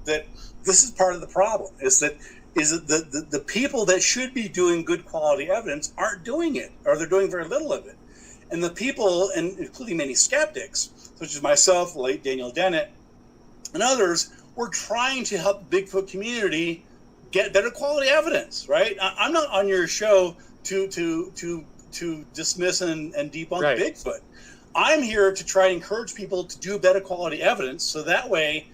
that this is part of the problem, is that the people that should be doing good quality evidence aren't doing it, or they're doing very little of it. And the people, and including many skeptics, such as myself, the late Daniel Dennett, and others, were trying to help the Bigfoot community get better quality evidence, right? I'm not on your show to dismiss and debunk Right. Bigfoot. I'm here to try to encourage people to do better quality evidence, so that way,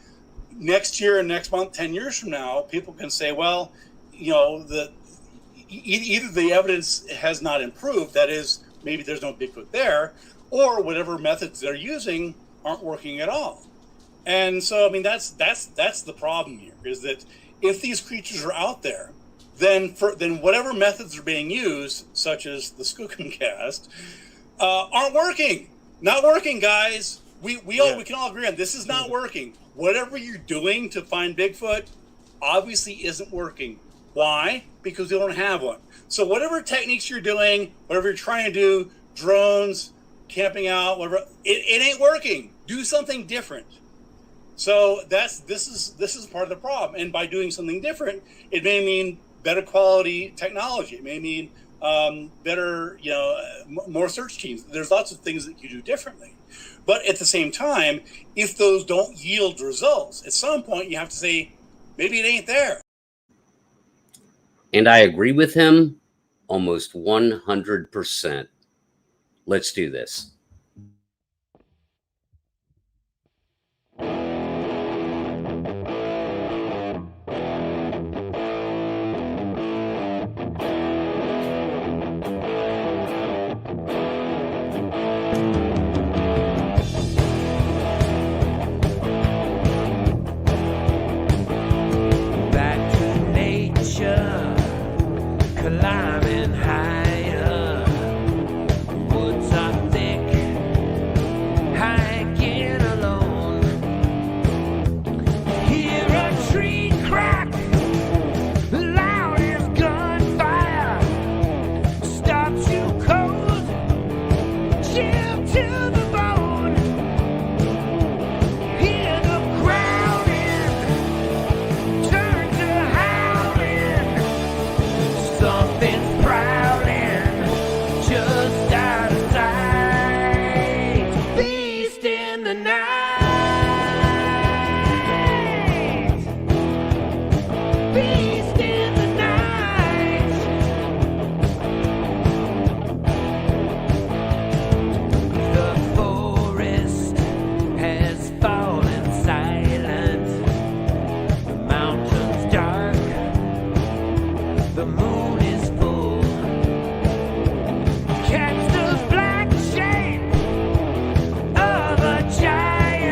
next year and next month, 10 years from now, people can say, well, you know, either the evidence has not improved, that is, maybe there's no Bigfoot there, or whatever methods they're using aren't working at all. And so, I mean, that's the problem here, is that if these creatures are out there, then whatever methods are being used, such as the Skookumcast, aren't working. Not working, guys. We can all agree on this is not working. Whatever you're doing to find Bigfoot obviously isn't working. Why? Because we don't have one. So whatever techniques you're doing, whatever you're trying to do, drones, camping out, whatever, it ain't working. Do something different. So this is part of the problem. And by doing something different, it may mean better quality technology. It may mean better, more search teams. There's lots of things that you do differently. But at the same time, if those don't yield results, at some point you have to say, maybe it ain't there. And I agree with him almost 100%. Let's do this. Climbing higher, woods are thick, hiking alone. Hear a tree crack, loud as gunfire, stops you cold, chill to the bone. Hear the growling, turn to howling. Something's prowling just out of sight. Beast in the night. Beast in the night. The forest has fallen silent. The mountain's dark. The moon is full. Catch the black shape of a giant.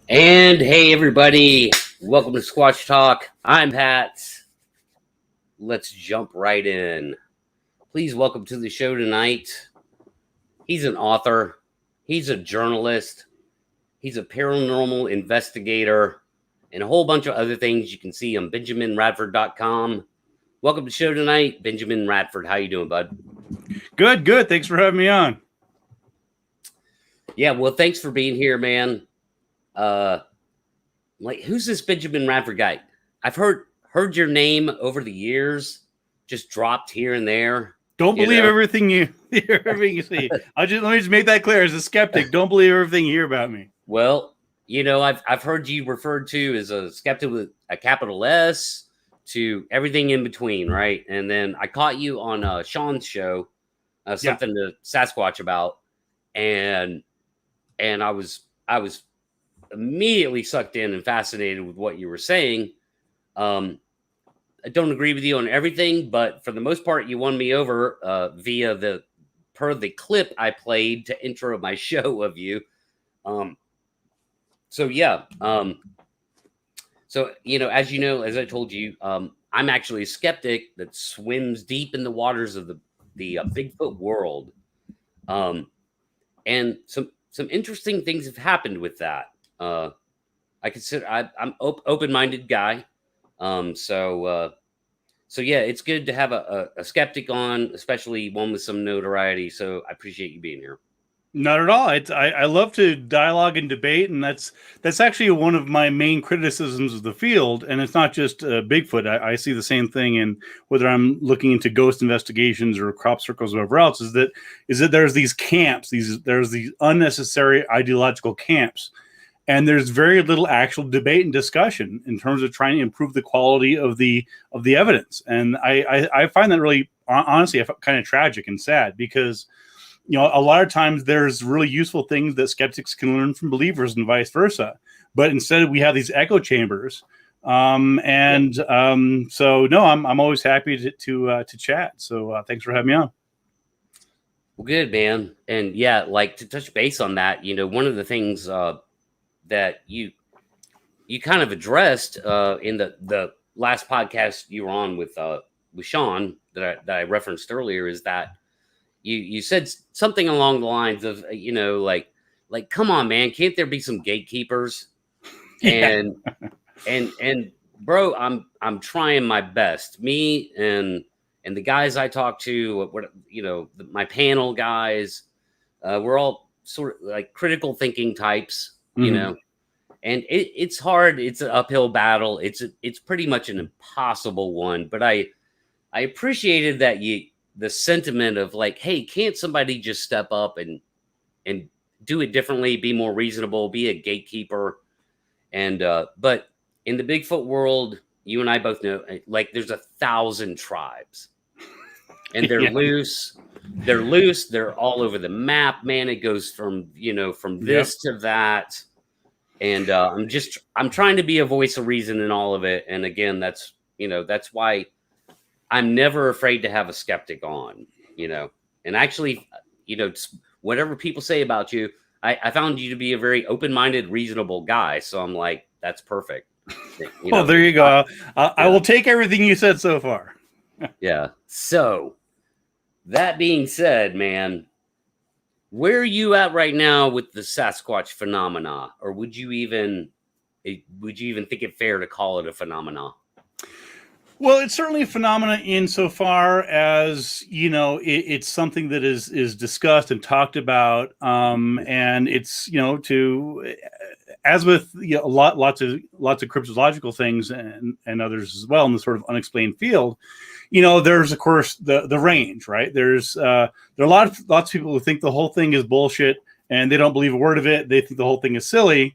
And hey, everybody, welcome to Squatch Talk. I'm Pat. Let's jump right in. Please welcome to the show tonight. He's an author, he's a journalist, he's a paranormal investigator, and a whole bunch of other things you can see on benjaminradford.com. Welcome to the show tonight, Benjamin Radford. How you doing, bud? Good. Thanks for having me on. Yeah, well, thanks for being here, man. Who's this Benjamin Radford guy? I've heard your name over the years, just dropped here and there. Don't believe everything you hear, everything you see. Let me just make that clear. As a skeptic, don't believe everything you hear about me. Well, I've heard you referred to as a skeptic with a capital S to everything in between, right? And then I caught you on Sean's show, something to Sasquatch about, and I was immediately sucked in and fascinated with what you were saying. I don't agree with you on everything, but for the most part, you won me over via the clip I played to intro my show of you. So as you know, as I told you, I'm actually a skeptic that swims deep in the waters of the Bigfoot world. And some interesting things have happened with that. I consider I'm open-minded guy. So yeah, it's good to have a skeptic on, especially one with some notoriety. So I appreciate you being here. Not at all. I love to dialogue and debate, and that's actually one of my main criticisms of the field. And it's not just Bigfoot. I see the same thing in whether I'm looking into ghost investigations or crop circles or whatever else. Is that there's these camps, there's these unnecessary ideological camps, and there's very little actual debate and discussion in terms of trying to improve the quality of the evidence. And I find that really, honestly, kind of tragic and sad, because a lot of times there's really useful things that skeptics can learn from believers and vice versa. But instead we have these echo chambers. So no, I'm always happy to chat. So thanks for having me on. Well, good, man. And yeah, like to touch base on that, one of the things that you kind of addressed in the last podcast you were on with Sean that I referenced earlier is that you said something along the lines of, like, come on, man, can't there be some gatekeepers? Yeah. And bro, I'm trying my best. Me and the guys I talk to, my panel guys, we're all sort of like critical thinking types, and it's hard. It's an uphill battle. It's pretty much an impossible one, but I appreciated that the sentiment of like, hey, can't somebody just step up and do it differently, be more reasonable, be a gatekeeper? And but in the Bigfoot world, you and I both know, like, there's 1,000 tribes, and they're loose. They're all over the map, man. It goes from this to that, and I'm trying to be a voice of reason in all of it. And again, that's why I'm never afraid to have a skeptic on, and actually, whatever people say about you, I found you to be a very open-minded, reasonable guy. So I'm like, that's perfect. Well, there you go. I will take everything you said so far. Yeah. So that being said, man, where are you at right now with the Sasquatch phenomena? Or would you even think it fair to call it a phenomena? Well, it's certainly a phenomenon insofar as, it's something that is discussed and talked about. And it's, as with lots of cryptological things and others as well in the sort of unexplained field, there's of course the range, right? There are lots of people who think the whole thing is bullshit and they don't believe a word of it. They think the whole thing is silly.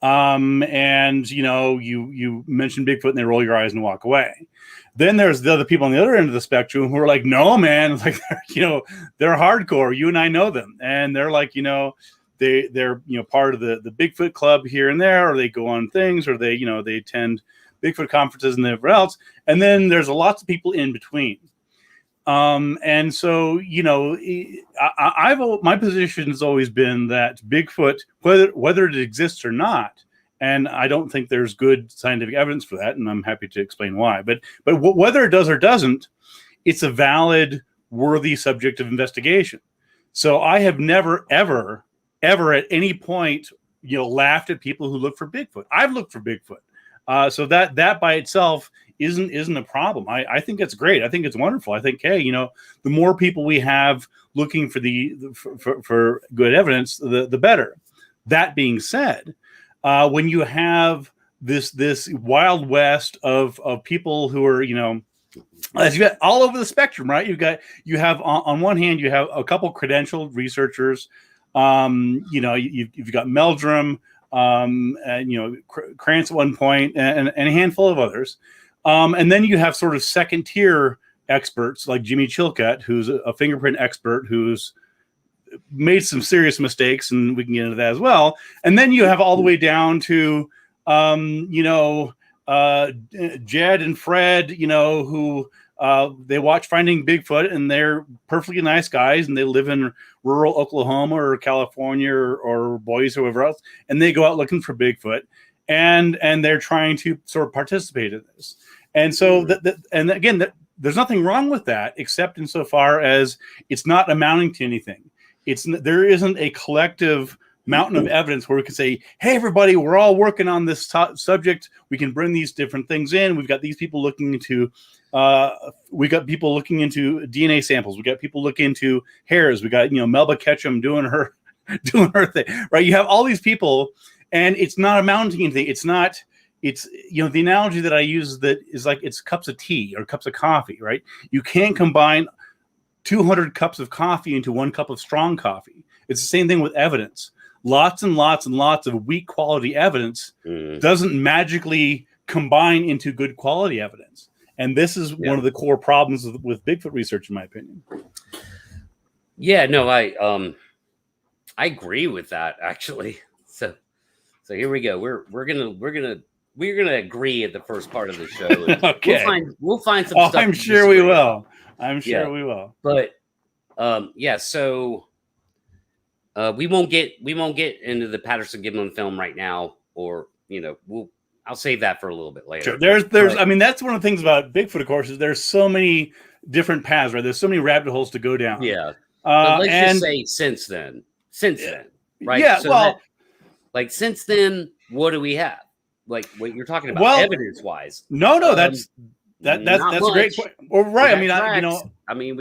And you mention Bigfoot and they roll your eyes and walk away. Then there's the other people on the other end of the spectrum who are like, no, man, like, they're hardcore. You and I know them. And they're like, they're part of the Bigfoot club here and there, or they go on things, or they attend Bigfoot conferences and whatever else. And then there's lots of people in between. And so, my position has always been that Bigfoot, whether it exists or not, And I don't think there's good scientific evidence for that, and I'm happy to explain why. But whether it does or doesn't, it's a valid, worthy subject of investigation. So I have never, ever at any point, laughed at people who look for Bigfoot. I've looked for Bigfoot. So that by itself isn't a problem. I think it's great. I think it's wonderful. I think, hey, the more people we have looking for good evidence, the better. That being said, when you have this wild west of people who are, as you got all over the spectrum, right? You have on one hand, you have a couple credentialed researchers. You've got Meldrum, and Krantz at one point, and a handful of others. And then you have sort of second tier experts like Jimmy Chilcutt, who's a fingerprint expert who's made some serious mistakes, and we can get into that as well. And then you have all the way down to, Jed and Fred, who they watch Finding Bigfoot, and they're perfectly nice guys, and they live in rural Oklahoma or California or Boise or wherever else, and they go out looking for Bigfoot, and they're trying to sort of participate in this. And so, there's nothing wrong with that, except insofar as it's not amounting to anything. There isn't a collective mountain of evidence where we can say, hey, everybody, we're all working on this subject. We can bring these different things in. We've got these people looking into DNA samples. We got people looking into hairs. We got, Melba Ketchum doing her thing, right? You have all these people, and it's not amounting to anything. It's the analogy that I use that is like, it's cups of tea or cups of coffee, right? You can't combine 200 cups of coffee into 1 cup of strong coffee. It's the same thing with evidence. Lots and lots and lots of weak quality evidence doesn't magically combine into good quality evidence. And this is one of the core problems with Bigfoot research, in my opinion. Yeah, no, I agree with that, actually. So here we go. We're gonna agree at the first part of the show. Okay. We'll find some stuff. I'm sure we will. We will. But so we won't get into the Patterson Gimlin film right now, or I'll save that for a little bit later. Sure. That's one of the things about Bigfoot, of course, is there's so many different paths, right? There's so many rabbit holes to go down. Yeah. But let's just say since then, right? Yeah. So since then, what do we have? Like what you're talking about, evidence-wise? No, that's a great point. Well, right. We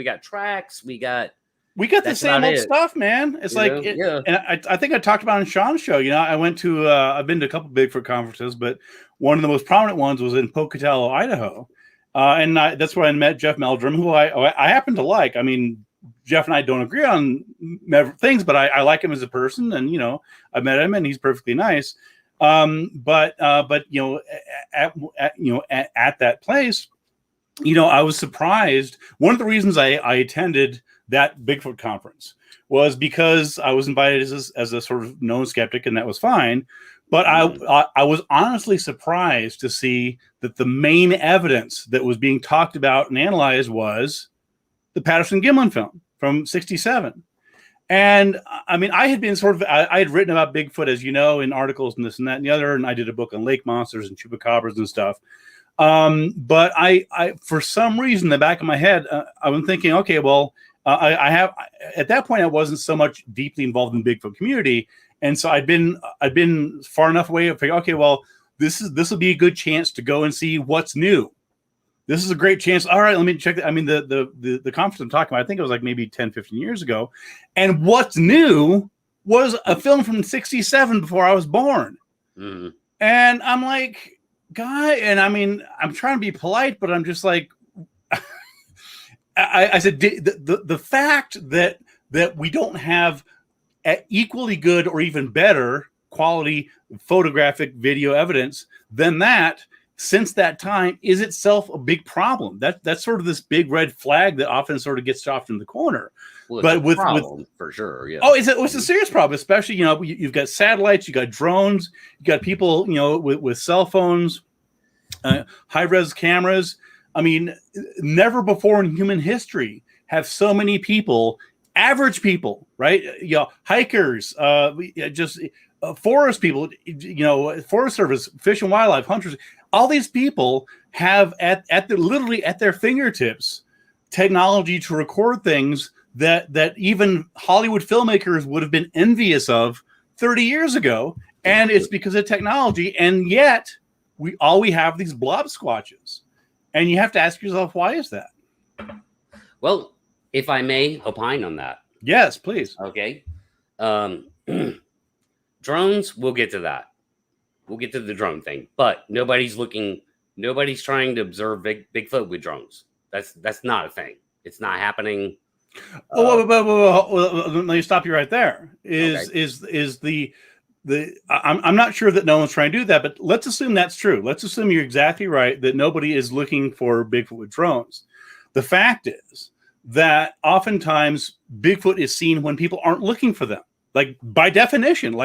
got tracks. We got the same old stuff, man. It's and I think I talked about it on Sean's show. I've been to a couple Bigfoot conferences, but one of the most prominent ones was in Pocatello, Idaho. And that's where I met Jeff Meldrum, who I happen to like. I mean, Jeff and I don't agree on things, but I like him as a person, and I met him, and he's perfectly nice. But at that place, I was surprised. One of the reasons I attended that Bigfoot conference was because I was invited as a sort of known skeptic, and that was fine. But I was honestly surprised to see that the main evidence that was being talked about and analyzed was the Patterson Gimlin film from '67. And I had been I had written about Bigfoot, as you know, in articles and this and that and the other, and I did a book on lake monsters and chupacabras and stuff. But I for some reason, in the back of my head, I was thinking, okay, well, I have at that point I wasn't so much deeply involved in the Bigfoot community, and so I'd been far enough away to figure, okay, well, this will be a good chance to go and see what's new. This is a great chance. All right, let me check. The conference I'm talking about, I think it was like maybe 10, 15 years ago. And what's new was a film from '67 before I was born. Mm-hmm. And I'm like, guy, and I'm trying to be polite, but I'm just like, I said, the fact that we don't have equally good or even better quality photographic video evidence than that since that time is itself a big problem. That's sort of this big red flag that often sort of gets off in the corner. Well, but with for sure, yeah. Oh, it's a serious problem, especially you've got satellites, you got drones, you got people with cell phones, high res cameras. Never before in human history have so many people, average people, right? Hikers, just forest people, Forest Service, Fish and Wildlife, hunters, all these people have literally at their fingertips technology to record things that even Hollywood filmmakers would have been envious of 30 years ago, and it's because of technology. And yet we have these blob squatches, and you have to ask yourself, why is that? Well, if I may opine on that. Yes, please. Okay. Drones, we'll get to that. We'll get to the drone thing, but nobody's trying to observe Bigfoot with drones. That's not a thing. It's not happening. Let me stop you right there. I'm not sure that no one's trying to do that, but let's assume that's true. Let's assume you're exactly right, that nobody is looking for Bigfoot with drones. The fact is that oftentimes Bigfoot is seen when people aren't looking for them. Like, by definition,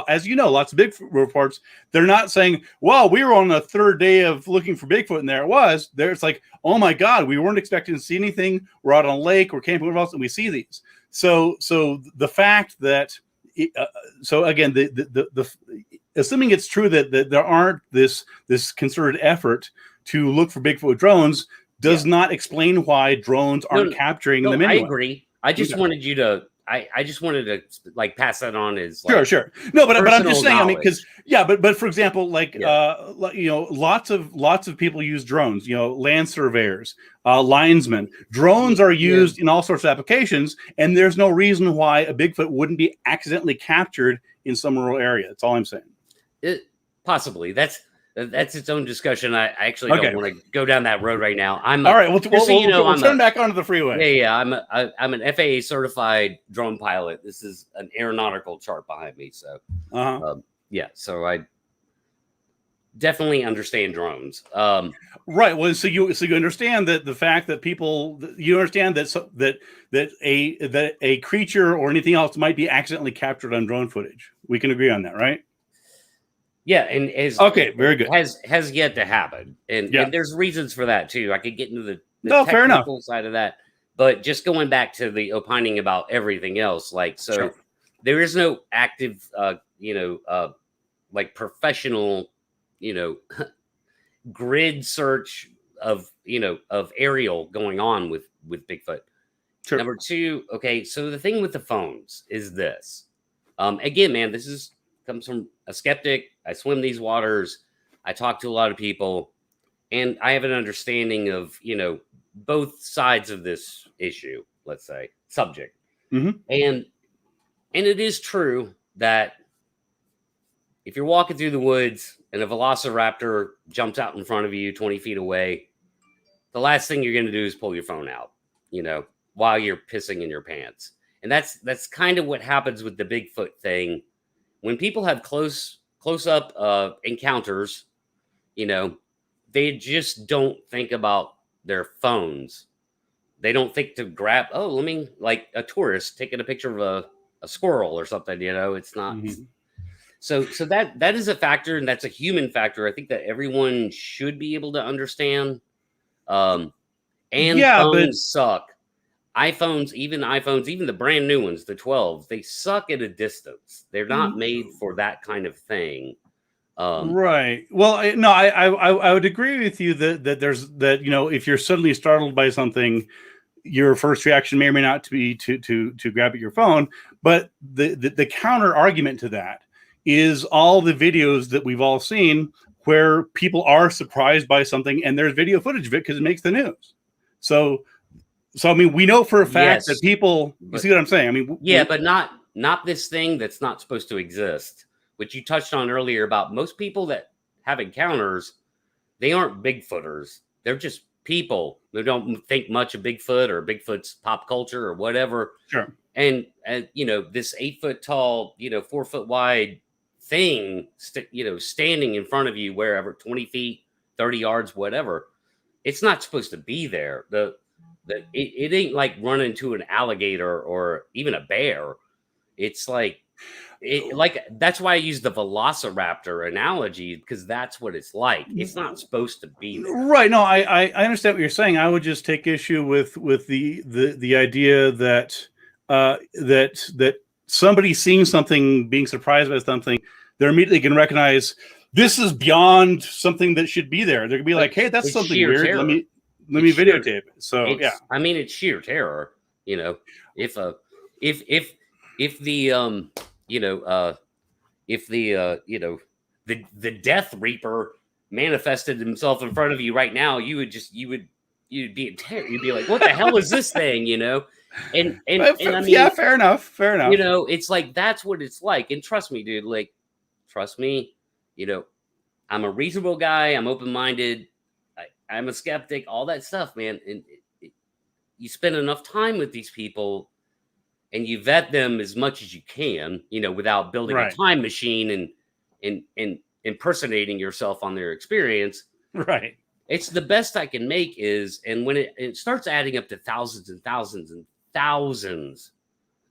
as you know, lots of Bigfoot reports, they're not saying, well, we were on the third day of looking for Bigfoot and there it was. It's like, oh my God, we weren't expecting to see anything. We're out on a lake, we're camping, whatever else, and we see these. So the fact that, again, the assuming it's true that there aren't this concerted effort to look for Bigfoot with drones does not explain why drones aren't capturing them anyway. I agree. I just wanted you to. I just wanted to pass that on as sure. No, but I'm just saying. Knowledge. But for example, lots of people use drones. Land surveyors, linesmen. Drones are used in all sorts of applications, and there's no reason why a Bigfoot wouldn't be accidentally captured in some rural area. That's all I'm saying. Possibly. That's its own discussion. I actually don't want to go down that road right now. All right. We'll turn back onto the freeway. Yeah. I'm an FAA certified drone pilot. This is an aeronautical chart behind me. So, so I definitely understand drones. Right. Well, so you understand that the fact that you understand that a creature or anything else might be accidentally captured on drone footage. We can agree on that, right? Yeah, and very good. Has yet to happen, and there's reasons for that too. I could get into the fair enough side of that, but just going back to the opining about everything else, sure. There is no active, professional, grid search of aerial going on with Bigfoot. Sure. Number two, okay, so the thing with the phones is this. Again, man, this comes from a skeptic. I swim these waters. I talk to a lot of people, and I have an understanding of, both sides of this issue, let's say, subject. Mm-hmm. And it is true that if you're walking through the woods and a velociraptor jumps out in front of you 20 feet away, the last thing you're going to do is pull your phone out, while you're pissing in your pants. And that's kind of what happens with the Bigfoot thing. When people have close up encounters, they just don't think about their phones. They don't think to grab, like a tourist taking a picture of a squirrel or something, it's not. Mm-hmm. So that is a factor, and that's a human factor. I think that everyone should be able to understand. Phones suck. iPhones, even the brand new ones, the 12s, they suck at a distance. They're not made for that kind of thing. Right. Well, I would agree with you that there's if you're suddenly startled by something, your first reaction may or may not be to grab at your phone. But the counter argument to that is all the videos that we've all seen where people are surprised by something, and there's video footage of it because it makes the news. So I mean, we know for a fact that people. You see what I'm saying? I mean, but not this thing that's not supposed to exist, which you touched on earlier about most people that have encounters. They aren't Bigfooters. They're just people who don't think much of Bigfoot or Bigfoot's pop culture or whatever. Sure. And this 8 foot tall, 4 foot wide thing, standing in front of you, wherever, 20 feet, 30 yards, whatever. It's not supposed to be there. It ain't like running into an alligator or even a bear. It's like that's why I use the velociraptor analogy, because that's what it's like. It's not supposed to be there. Right. No, I understand what you're saying. I would just take issue with the idea that somebody seeing something, being surprised by something, they're immediately going to recognize this is beyond something that should be there. They're going to be like, hey, that's It's something sheer weird. terror. Let me It's sheer- videotape it. So It's, I mean, it's sheer terror. You know, if the you know if the you know the Death Reaper manifested himself in front of you right now, you'd be in terror. You'd be like, what the hell is this thing? You know, and I mean, yeah, fair enough. You know, it's like that's what it's like. And trust me, dude. Like, trust me. You know, I'm a reasonable guy. I'm open-minded. I'm a skeptic. All that stuff, man. And you spend enough time with these people, and you vet them as much as you can. You know, without building a time machine and impersonating yourself on their experience. Right. It's the best I can make is, and when it starts adding up to thousands and thousands and thousands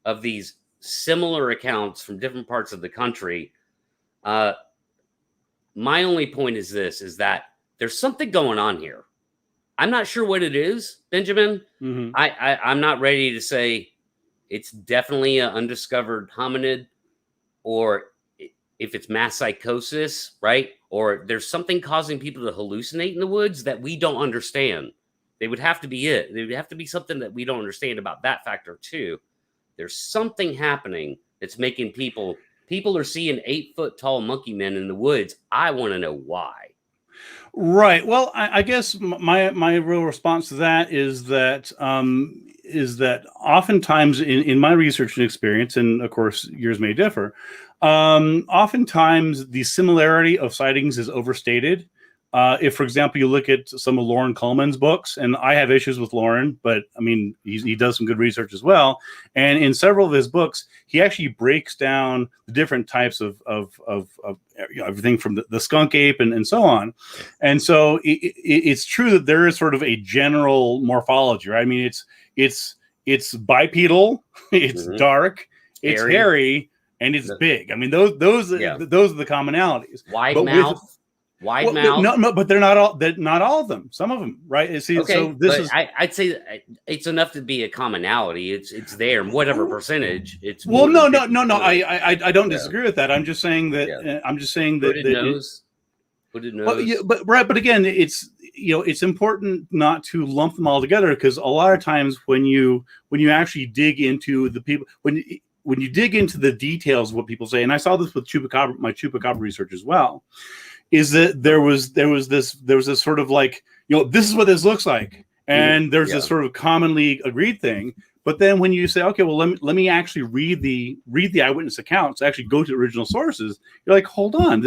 of these similar accounts from different parts of the country, my only point is this, is that there's something going on here. I'm not sure what it is, Benjamin. Mm-hmm. I'm not ready to say it's definitely an undiscovered hominid, or if it's mass psychosis, right? Or there's something causing people to hallucinate in the woods that we don't understand. They would have to be it. There would have to be something that we don't understand about that factor too. There's something happening that's making people are seeing 8-foot tall monkey men in the woods. I want to know why. Right. Well, I guess my real response to that is that oftentimes in my research and experience, and of course yours may differ, oftentimes the similarity of sightings is overstated. If, for example, you look at some of Lauren Coleman's books, and I have issues with Lauren, but I mean, he does some good research as well. And in several of his books, he actually breaks down the different types of everything from the skunk ape and so on. And so it's true that there is sort of a general morphology, right? I mean, it's bipedal, it's dark, it's hairy, and it's big. I mean, those are the commonalities. Wide mouth. Wide mouth. No, but they're not all of them. Some of them, right? See, okay, so this is. I'd say it's enough to be a commonality. It's there, whatever percentage. It's well, no. I don't disagree with that. I'm just saying that. Hooded nose. But again, it's important not to lump them all together, because a lot of times when you actually dig into the people, when you dig into the details of what people say, and I saw this with my chupacabra research as well, is that there was this sort of like, this is what this looks like, and there's this sort of commonly agreed thing. But then when you say, okay, well, let me actually read the eyewitness accounts, actually go to original sources, you're like, hold on,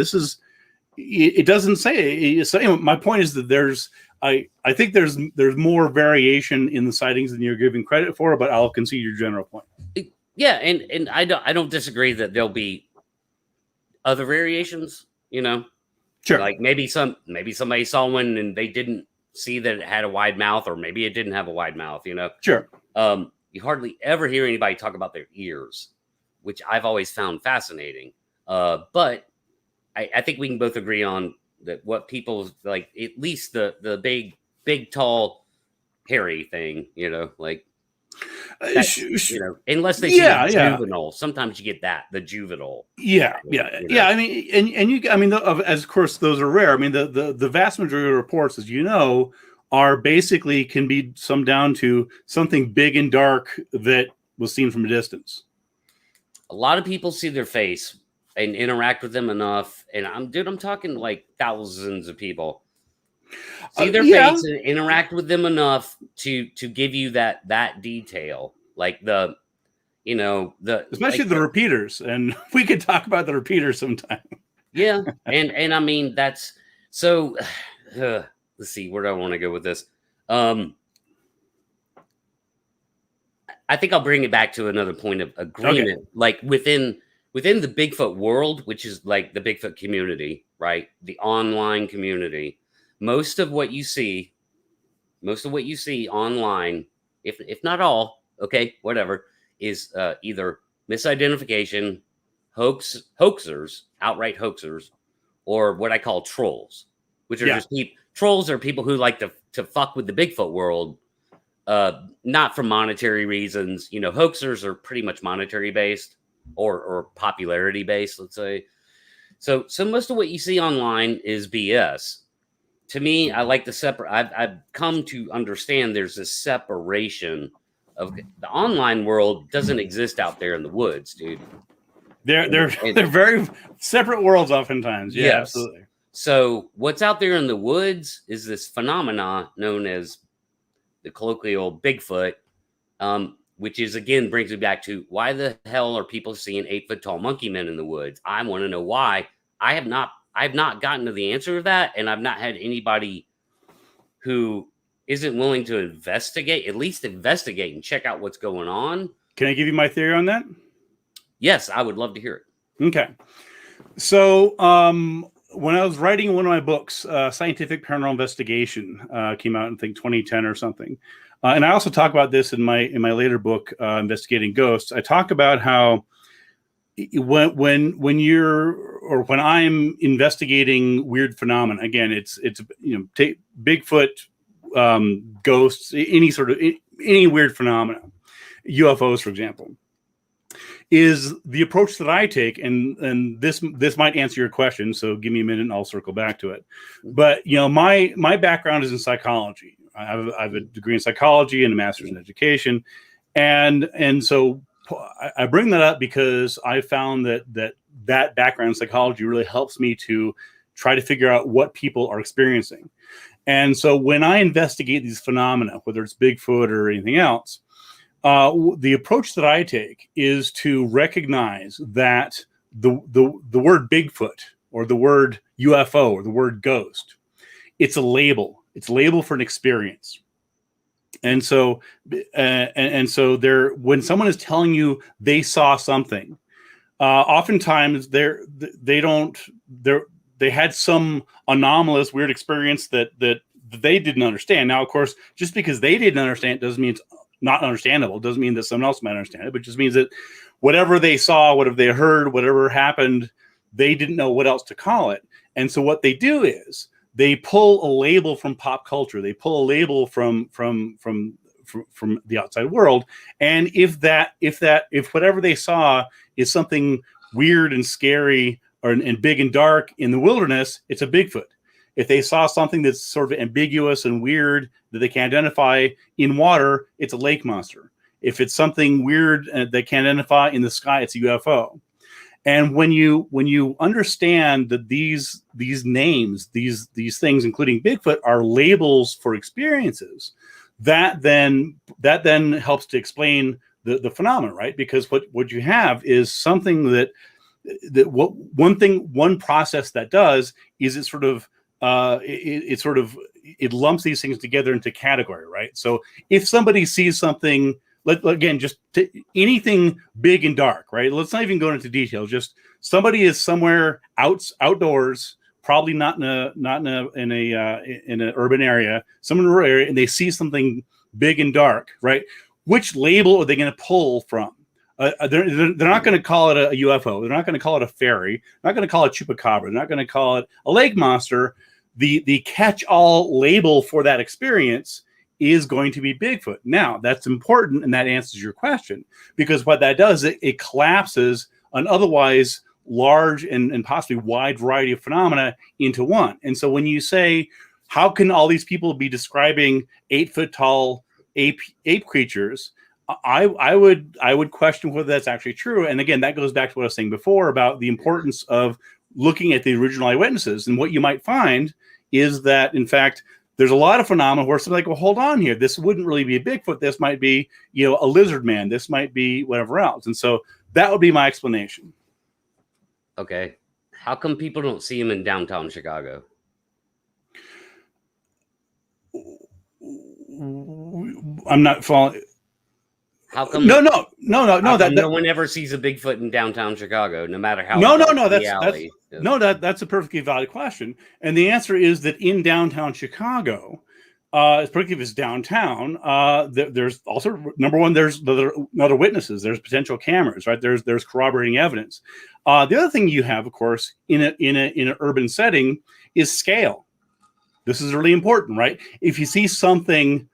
it doesn't say. So anyway, my point is that I think there's more variation in the sightings than you're giving credit for, but I'll concede your general point. Yeah, and I don't disagree that there'll be other variations, Sure. Like maybe somebody saw one and they didn't see that it had a wide mouth, or maybe it didn't have a wide mouth, Sure. You hardly ever hear anybody talk about their ears, which I've always found fascinating. But I think we can both agree on that what people like, at least the big, tall, hairy thing, like unless they see juvenile. Sometimes you get the juvenile. Yeah. I mean, as of course those are rare. I mean, the vast majority of reports, as are basically can be summed down to something big and dark that was seen from a distance. A lot of people see their face and interact with them enough, and I'm talking like thousands of people. See their face and interact with them enough to give you that detail, like especially the repeaters, and we could talk about the repeaters sometime. Yeah, and I mean that's so. Let's see, where do I want to go with this? I think I'll bring it back to another point of agreement, okay. Like within the Bigfoot world, which is like the Bigfoot community, right? The online community. Most of what you see online, if not all, okay, whatever, is either misidentification, hoaxers, outright hoaxers, or what I call trolls, which are just trolls are people who like to fuck with the Bigfoot world, not for monetary reasons. Hoaxers are pretty much monetary based. or popularity based, let's say. So most of what you see online is BS. To me, I like the separate. I've come to understand there's a separation of the online world doesn't exist out there in the woods, dude. They're very separate worlds oftentimes. Yeah, Yes. absolutely. So what's out there in the woods is this phenomena known as the colloquial Bigfoot, which is, again, brings me back to why the hell are people seeing 8-foot tall monkey men in the woods? I want to know why. I've not gotten to the answer to that, and I've not had anybody who isn't willing to at least investigate and check out what's going on. Can I give you my theory on that? Yes, I would love to hear it. Okay. So when I was writing one of my books, Scientific Paranormal Investigation, came out in, I think, 2010 or something. And I also talk about this in my later book, Investigating Ghosts. I talk about how when I'm investigating weird phenomena, again, it's take Bigfoot, ghosts, any weird phenomena, UFOs, for example, is the approach that I take, and this might answer your question. So give me a minute, and I'll circle back to it. But my background is in psychology. I have a degree in psychology and a master's in education, and so I bring that up because I found that background in psychology really helps me to try to figure out what people are experiencing. And so when I investigate these phenomena, whether it's Bigfoot or anything else, the approach that I take is to recognize that the word Bigfoot or the word UFO or the word ghost, it's a label. It's a label for an experience. And so, when someone is telling you they saw something, oftentimes they had some anomalous, weird experience that they didn't understand. Now, of course, just because they didn't understand it doesn't mean it's not understandable. It doesn't mean that someone else might understand it, but it just means that whatever they saw, whatever they heard, whatever happened, they didn't know what else to call it. And so what they do is they pull a label from pop culture. They pull a label from the outside world. And if whatever they saw is something weird and scary and big and dark in the wilderness, it's a Bigfoot. If they saw something that's sort of ambiguous and weird that they can't identify in water, it's a lake monster. If it's something weird they can't identify in the sky, it's a UFO. And when you understand that these names, these things, including Bigfoot, are labels for experiences, that then helps to explain the phenomenon, right? Because what you have is something one process that does is it lumps these things together into category, right? So if somebody sees something, again, just anything big and dark, right? Let's not even go into details. Just somebody is somewhere outdoors, probably not in an urban area, some in a rural area, and they see something big and dark, right? Which label are they going to pull from? They're not going to call it a UFO. They're not going to call it a fairy. They're not going to call it chupacabra. They're not going to call it a lake monster. The catch-all label for that experience is going to be Bigfoot. Now, that's important, and that answers your question, because what that does, it collapses an otherwise large and possibly wide variety of phenomena into one. And so when you say, how can all these people be describing 8-foot tall ape creatures, I would question whether that's actually true. And again, that goes back to what I was saying before about the importance of looking at the original eyewitnesses. And what you might find is that, in fact, there's a lot of phenomena where something like, well, hold on here. This wouldn't really be a Bigfoot. This might be, a lizard man. This might be whatever else. And so that would be my explanation. Okay. How come people don't see him in downtown Chicago? I'm not following. How come? No. No one ever sees a Bigfoot in downtown Chicago, no matter how. That's a perfectly valid question, and the answer is that in downtown Chicago, particularly if it's downtown, there's also, number one, there's other witnesses, there's potential cameras, right? There's corroborating evidence. The other thing you have, of course, in an urban setting is scale. This is really important, right? If you see something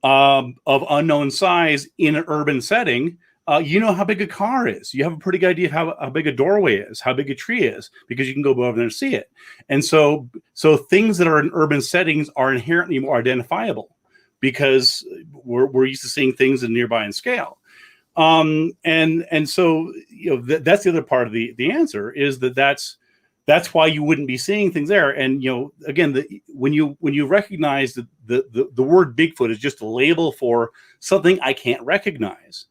of unknown size in an urban setting, You know how big a car is. You have a pretty good idea of how big a doorway is, how big a tree is, because you can go over there and see it. And so things that are in urban settings are inherently more identifiable because we're used to seeing things in nearby in scale. And so that's the other part of the answer is that's why you wouldn't be seeing things there. And again, when you recognize that the word Bigfoot is just a label for something I can't recognize.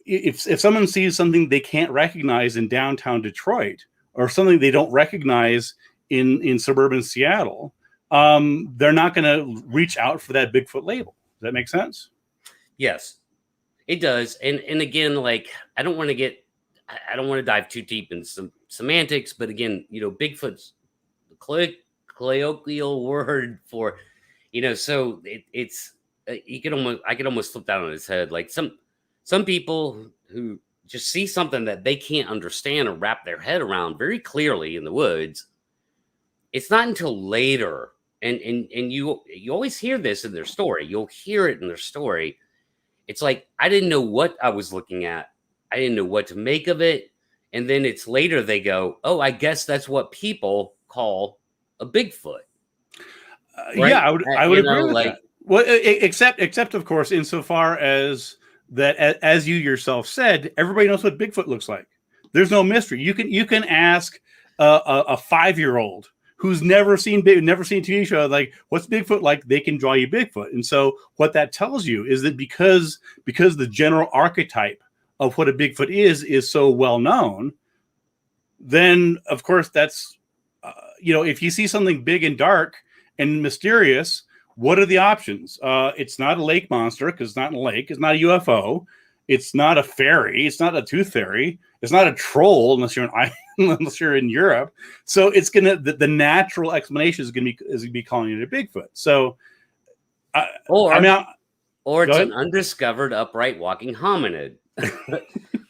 If someone sees something they can't recognize in downtown Detroit or something they don't recognize in suburban Seattle, they're not going to reach out for that Bigfoot label. Does that make sense? Yes, it does. And again, like, I don't want to dive too deep in some semantics, but again, Bigfoot's the colloquial word for, so it's I could almost flip that on its head. Like some people who just see something that they can't understand or wrap their head around very clearly in the woods. It's not until later, and you always hear this in their story. You'll hear it in their story. It's like, I didn't know what I was looking at. I didn't know what to make of it. And then it's later they go, oh, I guess that's what people call a Bigfoot. Right? Yeah, I would agree with that. Well, except of course, insofar as that, as you yourself said, everybody knows what Bigfoot looks like. There's no mystery. You can ask a 5-year-old who's never seen a TV show, like, what's Bigfoot like? They can draw you Bigfoot. And so what that tells you is that because the general archetype of what a Bigfoot is so well known, then of course that's if you see something big and dark and mysterious, what are the options? It's not a lake monster because it's not in a lake. It's not a UFO. It's not a fairy. It's not a tooth fairy. It's not a troll unless you're in Europe. So it's the natural explanation is gonna be calling it a Bigfoot. So, or it's an undiscovered upright walking hominid.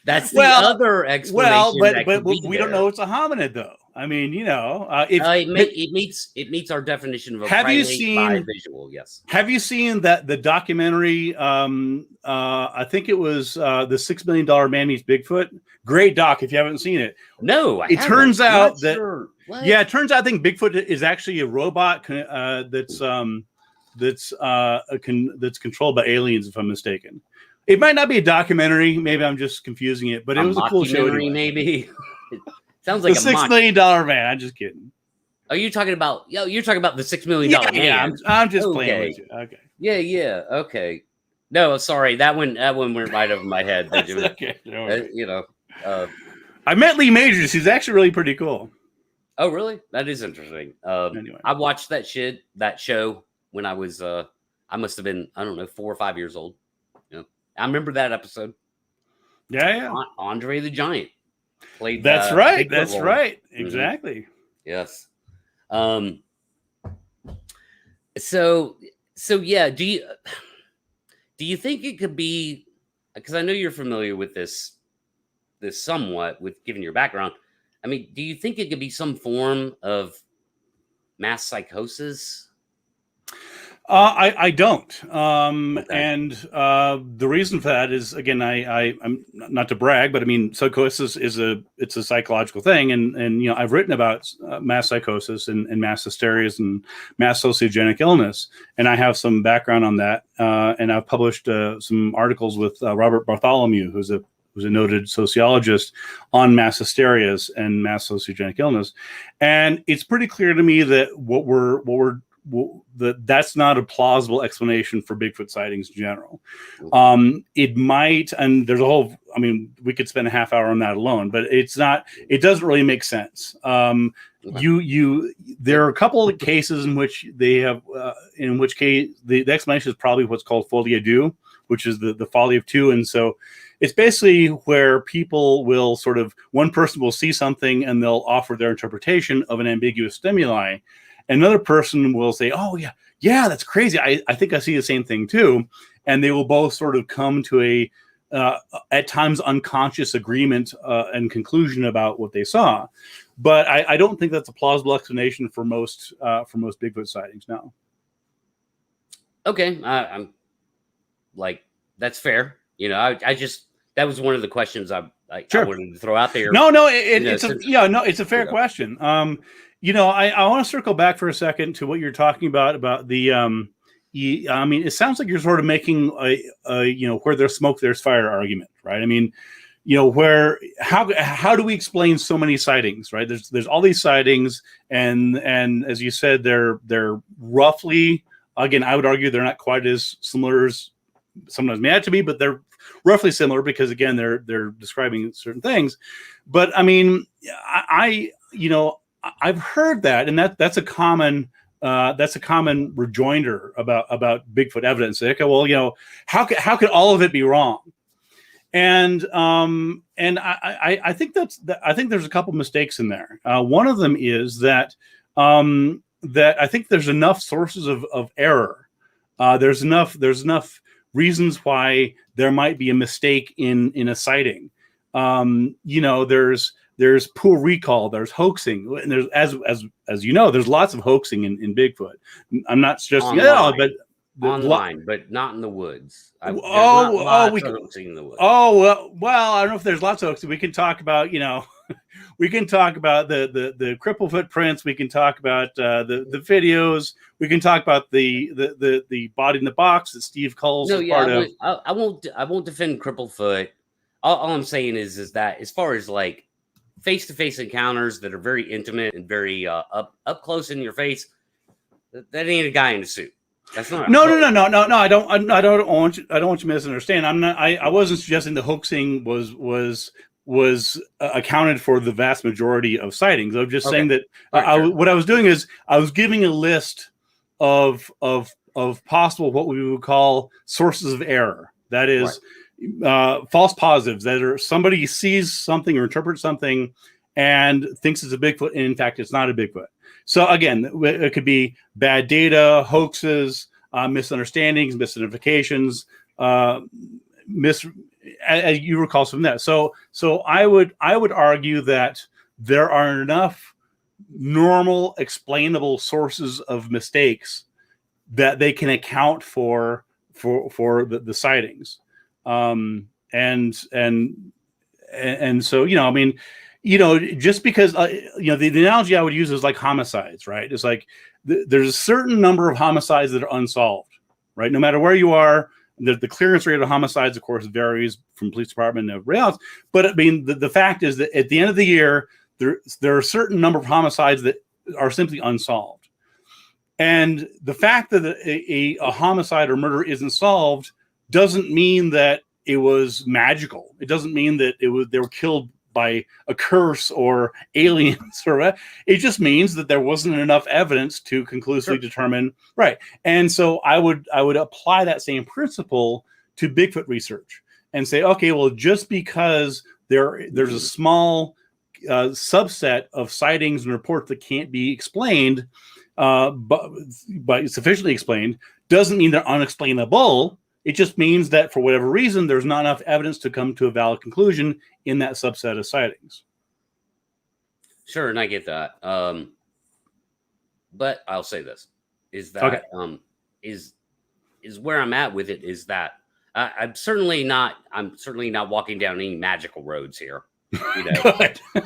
That's the other explanation. Well, but we don't know it's a hominid though. I mean, it meets our definition of a primate by visual. Yes. Have you seen the documentary? I think it was the $6 Million Man Meets Bigfoot. Great doc. If you haven't seen it, no. It turns out that it turns out I think Bigfoot is actually a robot that's controlled by aliens, if I'm mistaken. It might not be a documentary. Maybe I'm just confusing it, but it was a cool show. Anyway. Maybe. Sounds like the $6 million man. I'm just kidding. Oh, you're talking about the $6 million man. Yeah, I'm just playing with you. Okay. Yeah. Okay. No, sorry. That one went right over my head. Okay. I met Lee Majors. He's actually really pretty cool. Oh, really? That is interesting. Anyway, I watched that show when I was I must have been, I don't know, 4 or 5 years old. I remember that episode. Yeah. Andre the Giant played. That's right. That's right. Exactly. Yes. So yeah. Do you think it could be? Because I know you're familiar with this somewhat, with given your background. I mean, do you think it could be some form of mass psychosis? I don't. Okay. And the reason for that is, again, I'm not to brag, but I mean, psychosis it's a psychological thing. And I've written about mass psychosis and mass hysterias and mass sociogenic illness. And I have some background on that. And I've published some articles with Robert Bartholomew, who's a noted sociologist, on mass hysterias and mass sociogenic illness. And it's pretty clear to me that that's not a plausible explanation for Bigfoot sightings in general. It might, and there's we could spend a half hour on that alone, but it doesn't really make sense. There are a couple of cases in which in which case the explanation is probably what's called folie à deux, which is the folly of two. And so it's basically where people will one person will see something and they'll offer their interpretation of an ambiguous stimuli. Another person will say, oh, yeah, that's crazy. I think I see the same thing too. And they will both come to a, at times, unconscious agreement and conclusion about what they saw. But I don't think that's a plausible explanation for most Bigfoot sightings now. Okay. I'm like, that's fair. You know, I just that was one of the questions I Sure. wanted to throw out there. No, It's a fair question. I want to circle back for a second to what you're talking about the I mean, it sounds like you're sort of making a where there's smoke, there's fire argument, right? I mean, where how do we explain so many sightings, right? There's all these sightings, and as you said, they're roughly, again, I would argue they're not quite as similar as sometimes may have to be, but they're roughly similar because again they're describing certain things. But I mean, I've heard that, and that's a common rejoinder about Bigfoot evidence. Okay, well, how could all of it be wrong? And I think I think there's a couple mistakes in there. One of them is that I think there's enough sources of error. There's enough reasons why there might be a mistake in a sighting. There's poor recall, there's hoaxing, and there's as you know, there's lots of hoaxing in Bigfoot. I'm not suggesting but online, but not in the woods. Hoaxing in the woods. Well, I don't know if there's lots of hoaxing. We can talk about we can talk about the cripple footprints. We can talk about the videos. We can talk about the body in the box that Steve calls part of. I won't defend Cripplefoot. All I'm saying is that as far as like face-to-face encounters that are very intimate and very up close in your face, that ain't a guy in a suit. That's not. No. I don't want you to misunderstand. I wasn't suggesting the hoaxing was accounted for the vast majority of sightings. I'm just saying that what I was doing is I was giving a list of possible what we would call sources of error. That is false positives, that are somebody sees something or interprets something and thinks it's a Bigfoot, and in fact it's not a Bigfoot. So again, it could be bad data, hoaxes, misunderstandings, misidentifications, as you recall from that. So I would argue that there are enough normal, explainable sources of mistakes that they can account for the sightings. And so, I mean, just because, the analogy I would use is like homicides, right? It's like there's a certain number of homicides that are unsolved, right? No matter where you are, the clearance rate of homicides, of course, varies from police department and everybody else. But I mean, the fact is that at the end of the year, there are a certain number of homicides that are simply unsolved. And the fact that a homicide or murder isn't solved doesn't mean that it was magical. It doesn't mean that they were killed by a curse or aliens, it just means that there wasn't enough evidence to conclusively determine. Right. And so I would apply that same principle to Bigfoot research and say, okay, well, just because there's a small subset of sightings and reports that can't be explained, but sufficiently explained, doesn't mean they're unexplainable. It just means that for whatever reason, there's not enough evidence to come to a valid conclusion in that subset of sightings. Sure, and I get that. But I'll say this is that is where I'm at with it is that I'm certainly not walking down any magical roads here.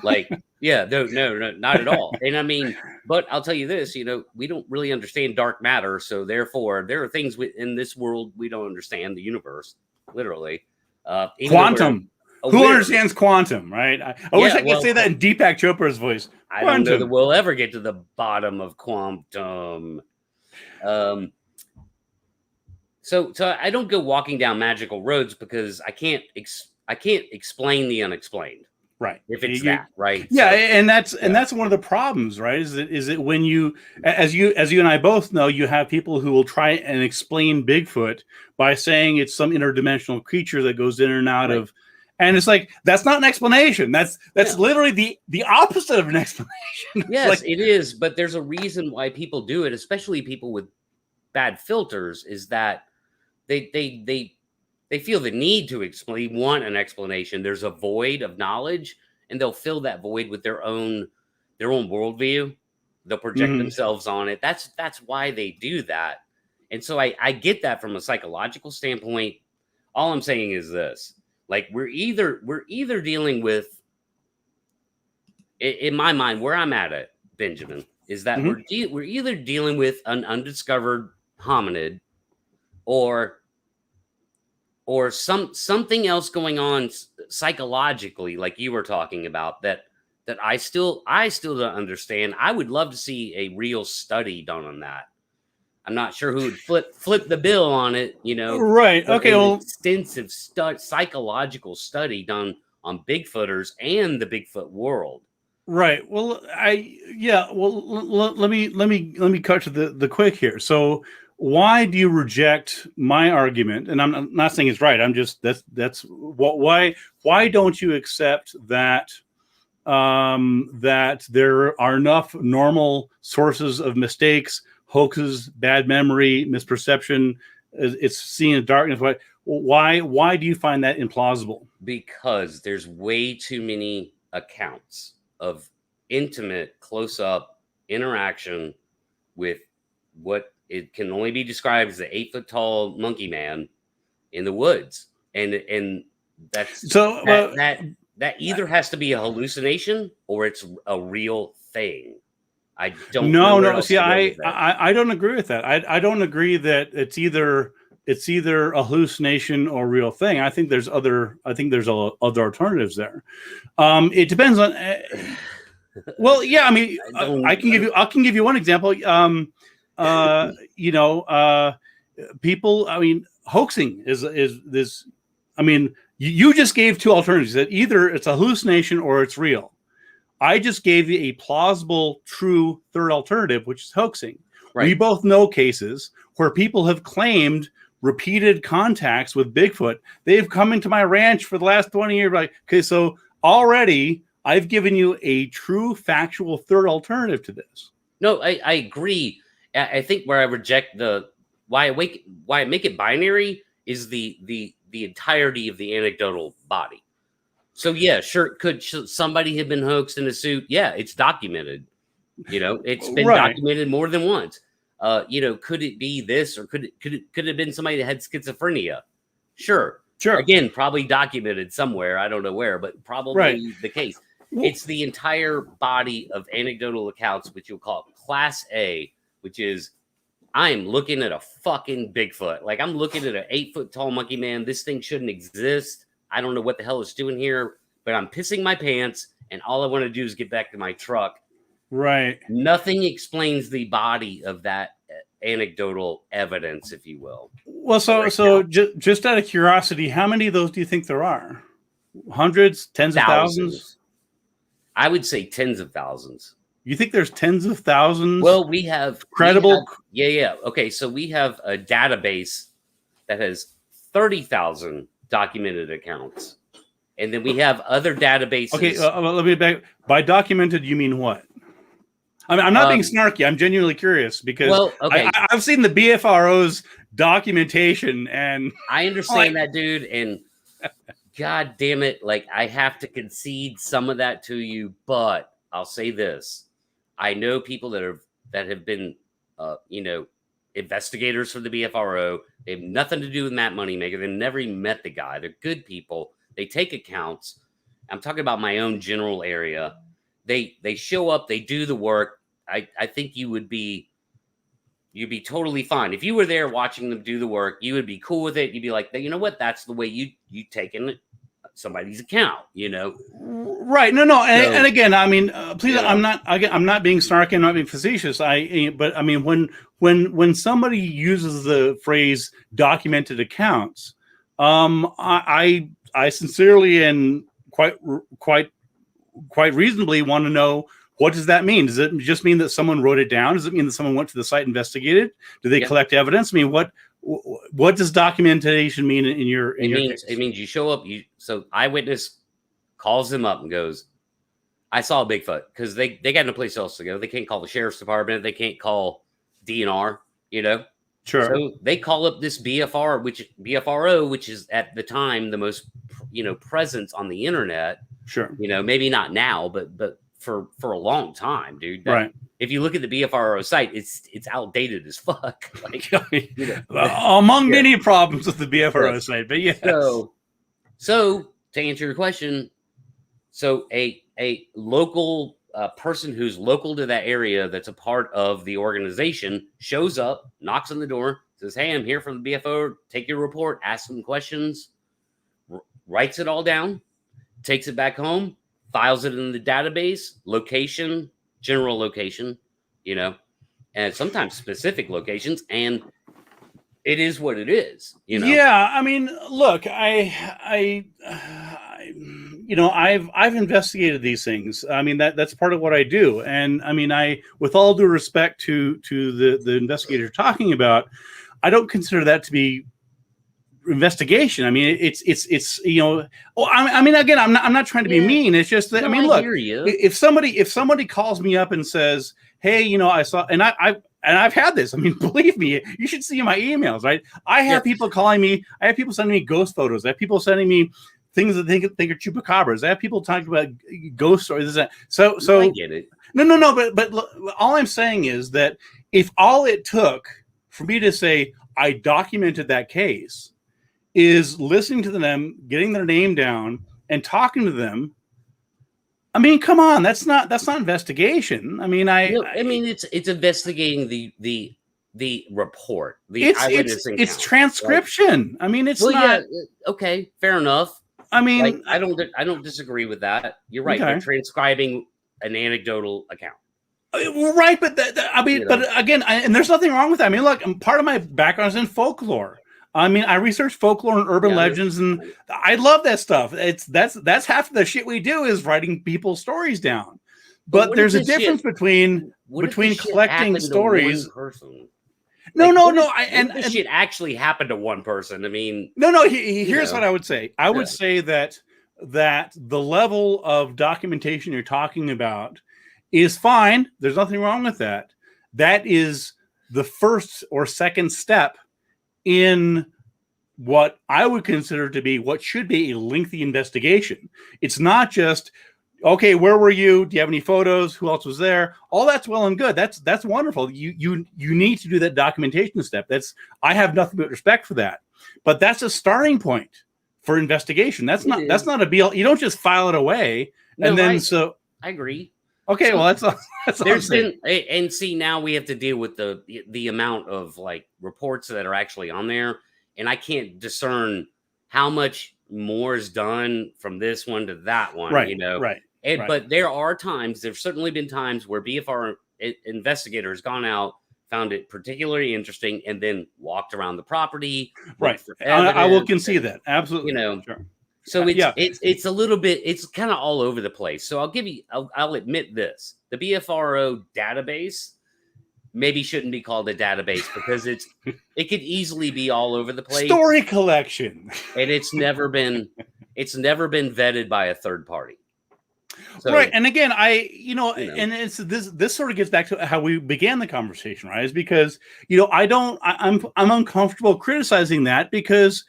Like, no, not at all. And I mean, but I'll tell you this, we don't really understand dark matter. So therefore there are things in this world we don't understand, the universe, literally. Quantum. Who understands quantum, right? I wish I could say that in Deepak Chopra's voice. I don't know that we'll ever get to the bottom of quantum. So I don't go walking down magical roads because I can't explain the unexplained. Right. If it's that, right? Yeah, so, and that's one of the problems, right? Is it when you, as you and I both know, you have people who will try and explain Bigfoot by saying it's some interdimensional creature that goes in and out of, and it's like that's not an explanation. That's literally the opposite of an explanation. Yes, it is, but there's a reason why people do it, especially people with bad filters, is that they feel the need to want an explanation. There's a void of knowledge, and they'll fill that void with their own worldview. They'll project themselves on it. That's why they do that. And so I get that from a psychological standpoint. All I'm saying is this: like we're either dealing with, in my mind, where I'm at it, Benjamin, is that we're either dealing with an undiscovered hominid, or something else going on psychologically, like you were talking about, that I still don't understand. I would love to see a real study done on that. I'm not sure who would flip the bill on it, Right. Okay. An Well, extensive psychological study done on Bigfooters and the Bigfoot world. right. Well, let me cut to the quick here. So, why do you reject my argument? And I'm not saying it's right. I'm just that's what why don't you accept that that there are enough normal sources of mistakes, hoaxes, bad memory, misperception? It's seeing in darkness. Why do you find that implausible? Because there's way too many accounts of intimate, close-up interaction with what it can only be described as the 8-foot-tall monkey man in the woods, and that's so that either has to be a hallucination or it's a real thing. I don't no know no. See, I don't agree with that. I don't agree that it's either a hallucination or a real thing. I think there's other alternatives there. It depends on. Well, yeah. I mean, I can give you one example. People. I mean, hoaxing is this. I mean, you just gave two alternatives, that either it's a hallucination or it's real. I just gave you a plausible, true third alternative, which is hoaxing. Right. We both know cases where people have claimed repeated contacts with Bigfoot. They've come into my ranch for the last 20 years. Like, okay, so already I've given you a true, factual third alternative to this. No, I agree. I think where I reject why I make it binary is the entirety of the anecdotal body. So yeah, sure. Should somebody have been hoaxed in a suit? Yeah, it's documented. It's been documented more than once. Could it be this, or could it have been somebody that had schizophrenia? Sure. Again, probably documented somewhere. I don't know where, but probably the case. It's the entire body of anecdotal accounts, which you'll call Class A, which is, I'm looking at a fucking Bigfoot. Like, I'm looking at an 8-foot-tall monkey man. This thing shouldn't exist. I don't know what the hell it's doing here, but I'm pissing my pants, and all I want to do is get back to my truck. Right. Nothing explains the body of that anecdotal evidence, if you will. Well, so just out of curiosity, how many of those do you think there are? Hundreds, tens of thousands? I would say tens of thousands. You think there's tens of thousands? Well, we have credible. Yeah. Okay, so we have a database that has 30,000 documented accounts, and then we have other databases. Okay, let me back. By documented, you mean what? I mean, I'm not being snarky. I'm genuinely curious because I've seen the BFRO's documentation, and I understand that, dude. And God damn it, like, I have to concede some of that to you, but I'll say this. I know people that have been, investigators for the BFRO. They have nothing to do with Matt Moneymaker. They've never even met the guy. They're good people. They take accounts. I'm talking about my own general area. They show up. They do the work. I think you'd be totally fine if you were there watching them do the work. You would be cool with it. You'd be like, you know what? That's the way you take in somebody's account, Right. No. And again, I mean, please, I'm not being snarky. I'm not being facetious. But I mean, when somebody uses the phrase documented accounts, I sincerely and quite reasonably want to know, what does that mean? Does it just mean that someone wrote it down? Does it mean that someone went to the site, investigated? Do they collect evidence? I mean, what does documentation mean in your case? It means you show up. So eyewitness calls them up and goes, I saw a Bigfoot, because they got no place else to go. They can't call the sheriff's department. They can't call DNR, Sure. So they call up this BFRO, which is at the time the most, presence on the internet. Sure. Maybe not now, but for a long time, dude. Right. if you look at the BFRO site, it's outdated as fuck. Like, among many problems with the BFRO site, but yes. So to answer your question, so a local person who's local to that area that's a part of the organization shows up, knocks on the door, says, "Hey, I'm here from the BFO. Take your report, ask some questions," writes it all down, takes it back home, files it in the database, location, general location, and sometimes specific locations, and it is what it is, Yeah, I mean, look, I've investigated these things. I mean, that's part of what I do, and I mean, with all due respect to the investigator you're talking about, I don't consider that to be investigation. I mean, it's I mean, again, I'm not trying to be mean. It's just that, I mean, look, if somebody calls me up and says, "Hey, I saw," and I've had this. I mean, believe me, you should see my emails, right? I have people calling me. I have people sending me ghost photos. I have people sending me things that they think are chupacabras. I have people talking about ghost stories. So I get it. No. But look, all I'm saying is that if all it took for me to say I documented that case is listening to them, getting their name down, and talking to them. I mean, come on, that's not investigation. I mean, I mean, it's investigating the report, the eyewitness encounter. It's transcription. Like, I mean, it's not. Yeah, okay, fair enough. I mean, like, I don't disagree with that. You're right. Okay. They're transcribing an anecdotal account. Right, but I mean, but again, and there's nothing wrong with that. I mean, look, part of my background is in folklore. I mean, I research folklore and urban legends, and I love that stuff. That's half of the shit we do is writing people's stories down. But there's a difference between collecting stories. No. And this shit actually happened to one person. I mean, no. Here's what I would say. I would say that the level of documentation you're talking about is fine. There's nothing wrong with that. That is the first or second step in what I would consider to be what should be a lengthy investigation. It's not just, okay, where were you? Do you have any photos? Who else was there? All that's well and good. That's wonderful. You need to do that documentation step. I have nothing but respect for that. But that's a starting point for investigation. That's not a deal. You don't just file it away I agree. Okay, well that's there's been, and see, now we have to deal with the amount of like reports that are actually on there, and I can't discern how much more is done from this one to that one. Right. Right. But there's certainly been times where BFR investigator has gone out, found it particularly interesting, and then walked around the property. Right. I will concede that. Absolutely. Sure. So it's a little bit, it's kind of all over the place. So I'll admit this. The BFRO database maybe shouldn't be called a database because it could easily be all over the place. Story collection. And it's never been vetted by a third party. So, right. And again, and it's this sort of gets back to how we began the conversation, right? Is because, I'm uncomfortable criticizing that because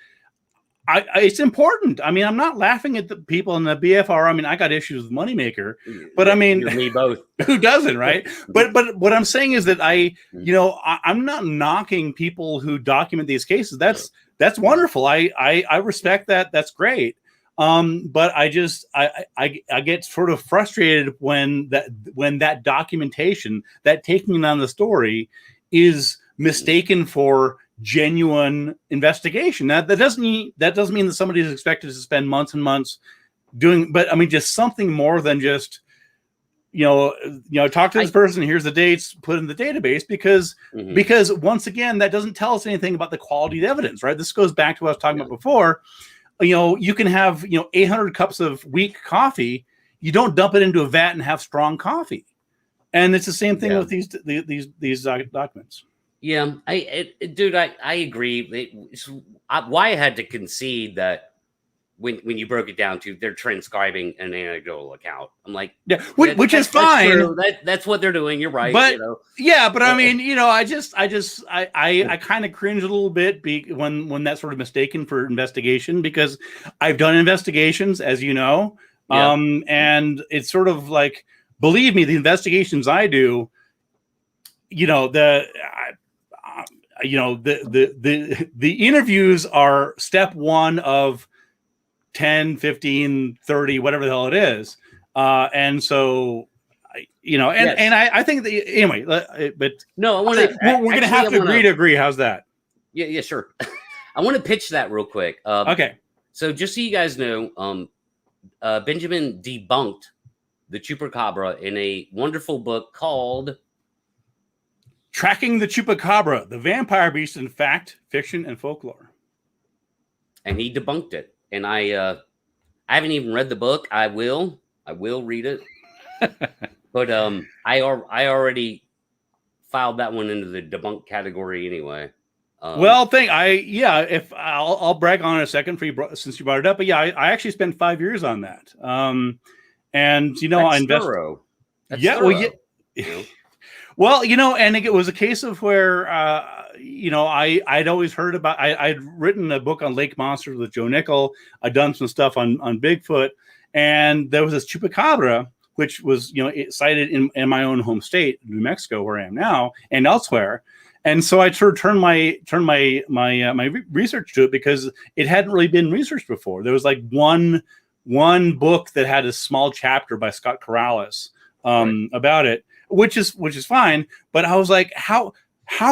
it's important. I mean, I'm not laughing at the people in the BFR. I mean, I got issues with Moneymaker, but I mean, me both. Who doesn't, right? But what I'm saying is that I'm not knocking people who document these cases. That's wonderful. I respect that. That's great. But I get sort of frustrated when that documentation, that taking on the story, is mistaken for genuine investigation. Now, that doesn't mean that somebody is expected to spend months and months doing, but I mean, just something more than just, talk to this person, here's the dates, put in the database, because once again, that doesn't tell us anything about the quality of evidence, right? This goes back to what I was talking about before. You can have, 800 cups of weak coffee. You don't dump it into a vat and have strong coffee. And it's the same thing with these documents. Yeah, I agree. Why I had to concede that when you broke it down to they're transcribing an anecdotal account. I'm like, which is fine. That's what they're doing. You're right. But but I mean, I kind of cringe a little bit when that's sort of mistaken for investigation, because I've done investigations, as you know, and it's sort of like, believe me, the investigations I do, you know, the interviews are step one of 10, 15, 30, whatever the hell it is. And so, Yes. I think that anyway, but No, I want to. we're going to have to agree. How's that? Yeah, sure. I want to pitch that real quick. Okay. So just so you guys know, Benjamin debunked the chupacabra in a wonderful book called Tracking the Chupacabra, the Vampire Beast in Fact, Fiction, and Folklore. And he debunked it. And I haven't even read the book. I will read it. But I already filed that one into the debunk category anyway. If I'll brag on it a second since you brought it up. But yeah, I actually spent 5 years on that. And I invested. Thorough. That's yeah, thorough. well, yeah. Well, and it was a case of where, I'd always heard about, I'd written a book on lake monsters with Joe Nickel. I'd done some stuff on Bigfoot, and there was this chupacabra, which was, cited in my own home state, New Mexico, where I am now, and elsewhere. And so I sort of turned my research to it because it hadn't really been researched before. There was like one book that had a small chapter by Scott Corrales about it, which is fine. But I was like, how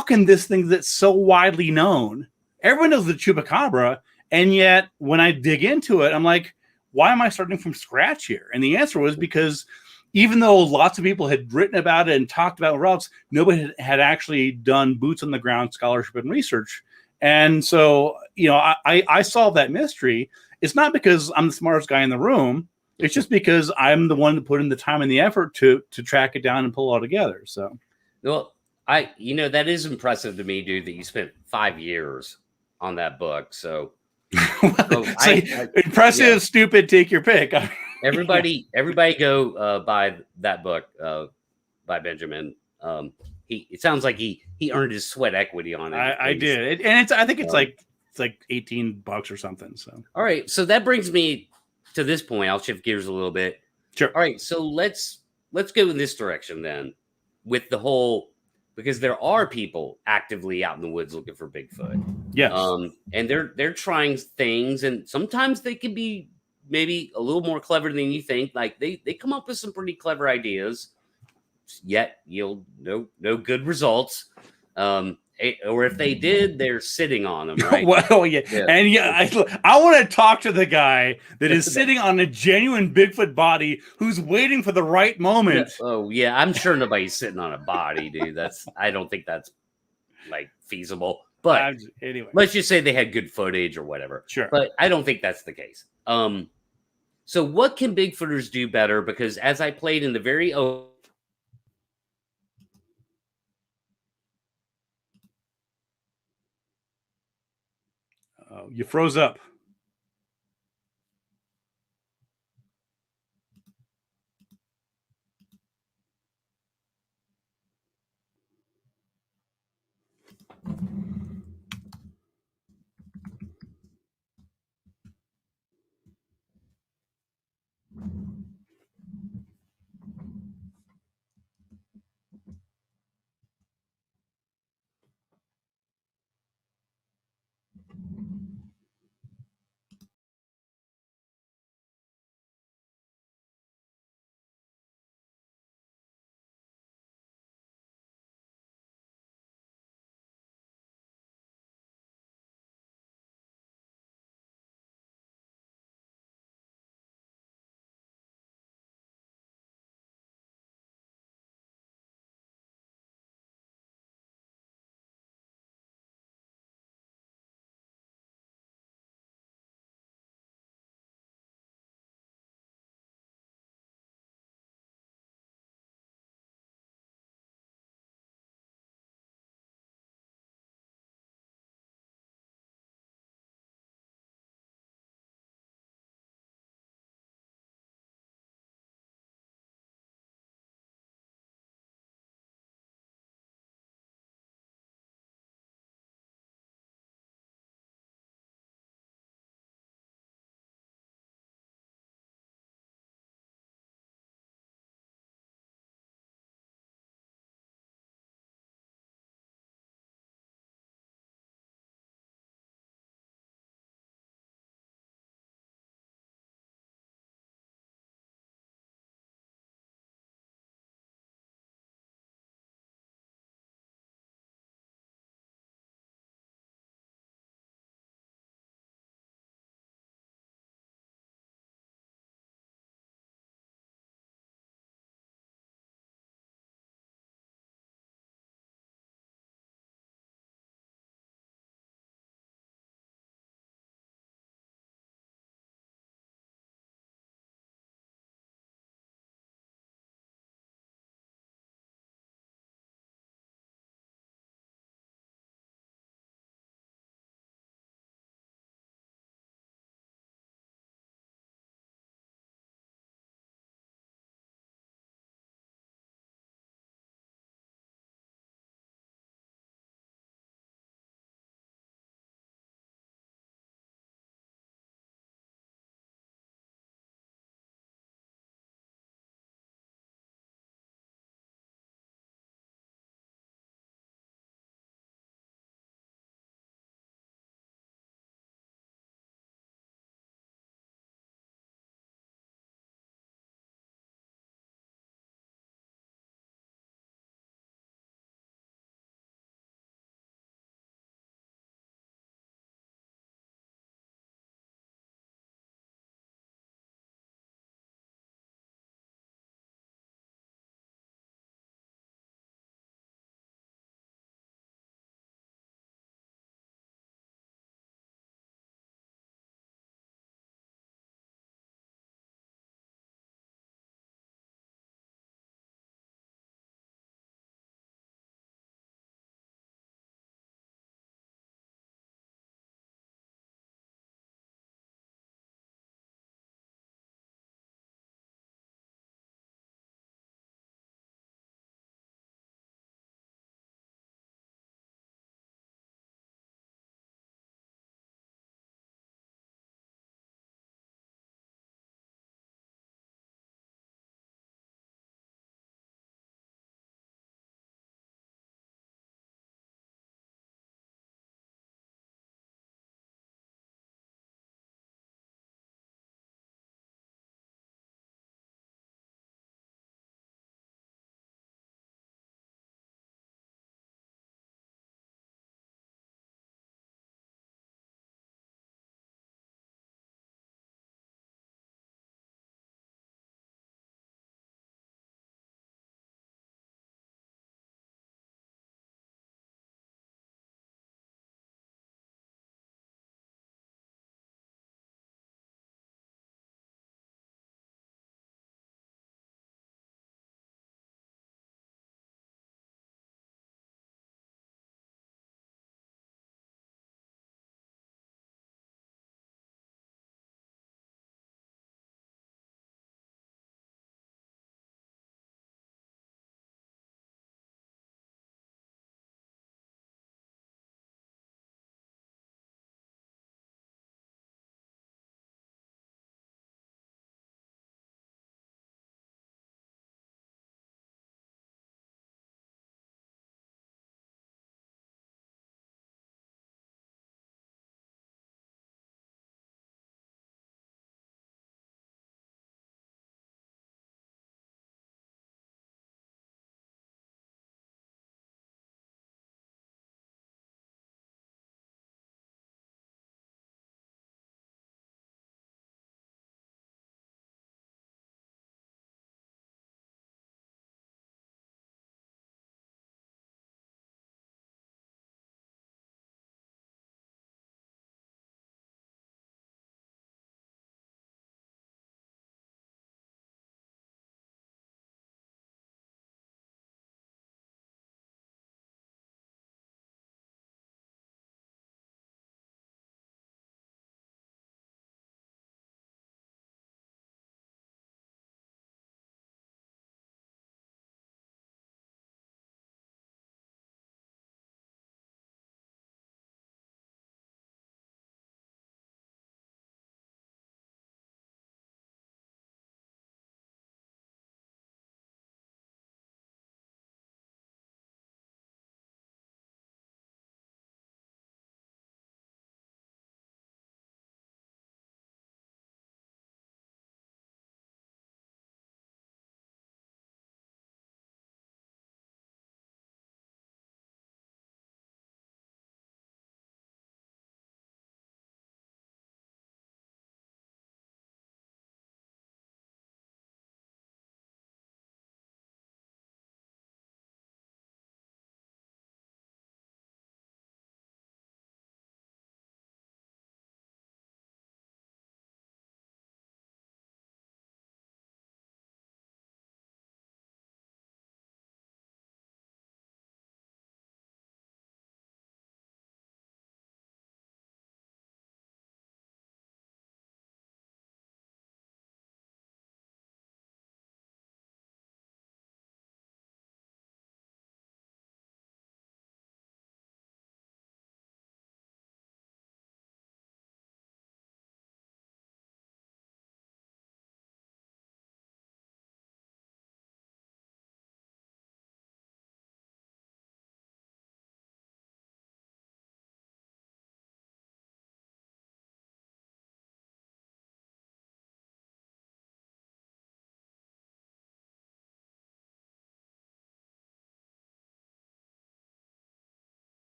can this thing that's so widely known, everyone knows the chupacabra, and yet when I dig into it, I'm like, why am I starting from scratch here? And the answer was because even though lots of people had written about it and talked about routes, nobody had actually done boots on the ground scholarship and research. And so, I solved that mystery. It's not because I'm the smartest guy in the room. It's just because I'm the one that put in the time and the effort to track it down and pull it all together. So, well, that is impressive to me, dude, that you spent 5 years on that book. So, impressive, yeah. Stupid, take your pick. Everybody go buy that book by Benjamin. It sounds like he earned his sweat equity on it. I did, and I think it's like $18 or something. So, all right, so that brings me to this point. I'll shift gears a little bit. Sure. All right, so let's go in this direction then, with the whole, because there are people actively out in the woods looking for Bigfoot. Yes. And they're trying things, and sometimes they can be maybe a little more clever than you think. Like they come up with some pretty clever ideas, yet yield no good results. Or if they did, they're sitting on them, right? Well, yeah. And I want to talk to the guy that is sitting on a genuine Bigfoot body who's waiting for the right moment. Yeah. Oh yeah, I'm sure nobody's sitting on a body, dude. I don't think that's like feasible. But anyway, let's just say they had good footage or whatever. Sure. But I don't think that's the case. So what can Bigfooters do better? Because as I played in the very you froze up.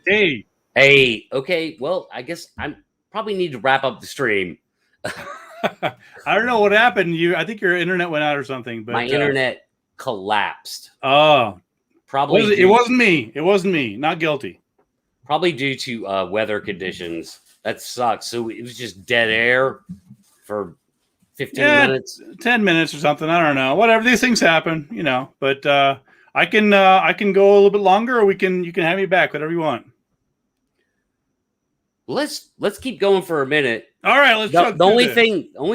Hey. Hey, okay. Well, I guess I'm probably need to wrap up the stream. I don't know what happened. I think your internet went out or something. But My internet collapsed. Oh, Probably it wasn't me. It wasn't me. Not guilty. Probably due to weather conditions. That sucks. So it was just dead air for 15 minutes. 10 minutes or something. I don't know. Whatever. These things happen, you know. But I can go a little bit longer, or you can have me back, whatever you want. Let's keep going for a minute. All right, let's. The only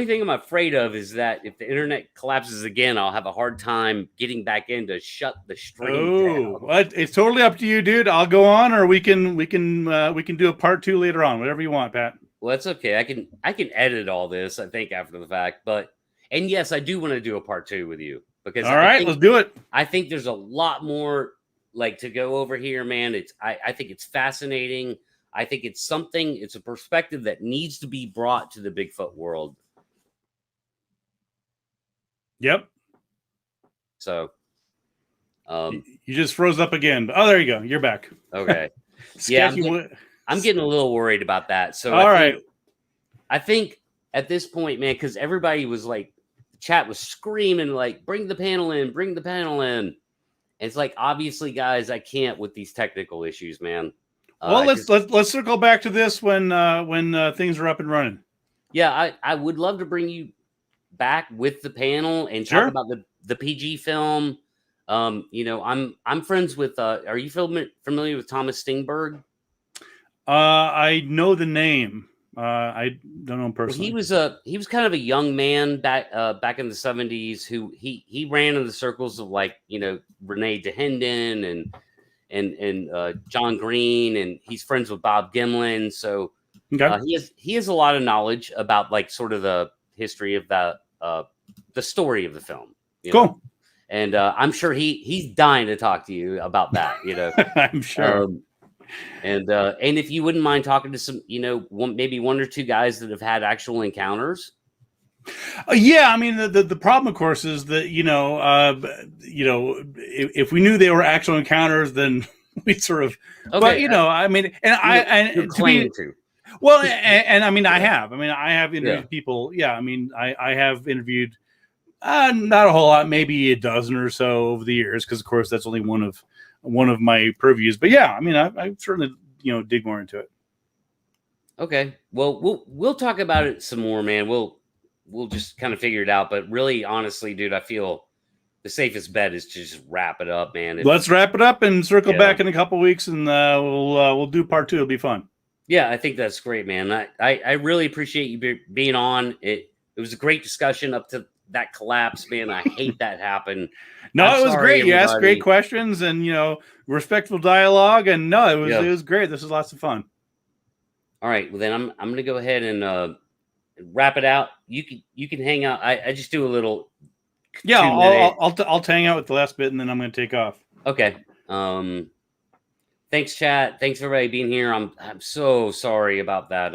thing I'm afraid of is that if the internet collapses again, I'll have a hard time getting back in to shut the stream down. Well, it's totally up to you, dude. I'll go on, or we can do a part 2 later on. Whatever you want, Pat. Well, that's okay. I can edit all this, I think, after the fact. And yes, I do want to do a part 2 with you because all right, let's do it. I think there's a lot more to go over here, man. I think it's fascinating. I think it's a perspective that needs to be brought to the Bigfoot world. Yep. So, you just froze up again. Oh, there you go. You're back. Okay. Yeah, I'm getting a little worried about that. So, I think at this point, man, because everybody was like, the chat was screaming, like, bring the panel in. And it's like, obviously, guys, I can't with these technical issues, man. Well, let's circle back to this when things are up and running. Yeah, I would love to bring you back with the panel and talk about the PG film. You know, I'm friends with. Are you familiar with Thomas Stingberg? I know the name. I don't know him personally. Well, he was kind of a young man back in the 70s who he ran in the circles of, like, you know, Renee DeHenden and John Green, and he's friends with Bob Gimlin. So he has a lot of knowledge about, like, sort of the history of the story of the film. Cool. Know? And I'm sure he's dying to talk to you about that. You know, I'm sure. And if you wouldn't mind talking to some, you know, maybe one or two guys that have had actual encounters. Yeah, I mean the problem, of course, is that if we knew they were actual encounters, then we sort of. Okay, but I mean, and you're claiming to. Well, and I mean, I have interviewed people. Yeah, I mean, I have interviewed not a whole lot, maybe a dozen or so over the years, because of course that's only one of my purviews. But yeah, I mean, I certainly dig more into it. Okay, well, we'll talk about it some more, man. We'll just kind of figure it out. But really, honestly, dude, I feel the safest bet is to just wrap it up, man. Let's wrap it up and circle back in a couple of weeks, and we'll do part 2. It'll be fun. Yeah, I think that's great, man. I really appreciate you being on. It was a great discussion up to that collapse, man. I hate that happened. No, it was great. You asked great questions and, respectful dialogue. And no, it was great. This is lots of fun. All right. Well, then I'm going to go ahead and wrap it out. You can hang out. I just do a little. Yeah, I'll hang out with the last bit and then I'm going to take off. Okay. Thanks, chat. Thanks everybody being here. I'm so sorry about that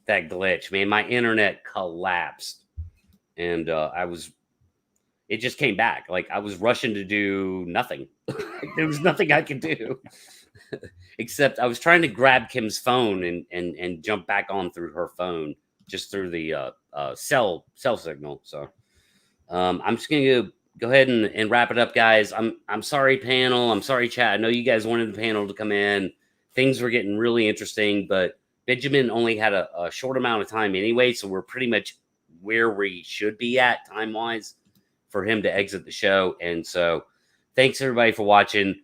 that glitch, man. My internet collapsed, and it just came back. Like, I was rushing to do nothing. There was nothing I could do except I was trying to grab Kim's phone and jump back on through her phone, just through the cell signal. So I'm just gonna go ahead and wrap it up, guys. I'm sorry, panel. I'm sorry, chat. I know you guys wanted the panel to come in. Things were getting really interesting, but Benjamin only had a short amount of time anyway, so we're pretty much where we should be at time-wise for him to exit the show. And so thanks, everybody, for watching.